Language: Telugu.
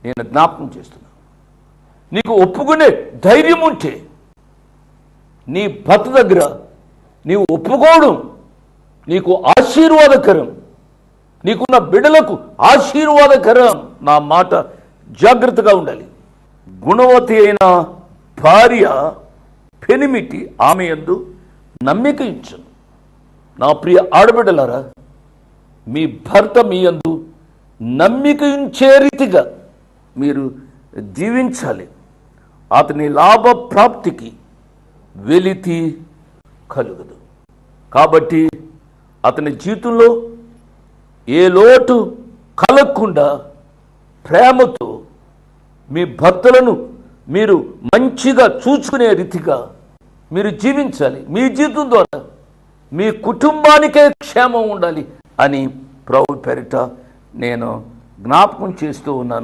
నేను జ్ఞాపకం చేస్తున్నాను. నీకు ఒప్పుకునే ధైర్యం ఉంటే నీ భర్త దగ్గర నీవు ఒప్పుకోవడం నీకు ఆశీర్వాదకరం, నీకున్న బిడ్డలకు ఆశీర్వాదకరం. నా మాట జాగ్రత్తగా ఉండాలి. గుణవతి అయిన భార్య పెనిమిటి ఆమె యందు నమ్మిక ఉంచును. నా ప్రియ ఆడబిడ్డలారా, మీ భర్త మీ యందు నమ్మిక ఉంచే రీతిగా మీరు జీవించాలి. అతని లాభ ప్రాప్తికి వెలితి కలుగదు. కాబట్టి అతని జీవితంలో ఏ లోటు కలగకుండా ప్రేమతో మీ భర్తలను మీరు మంచిగా చూసుకునే రీతిగా మీరు జీవించాలి. మీ జీవితం ద్వారా మీ కుటుంబానికే క్షేమం ఉండాలి అని ప్రభు పేరిట నేను జ్ఞాపకం చేస్తూ ఉన్నాను.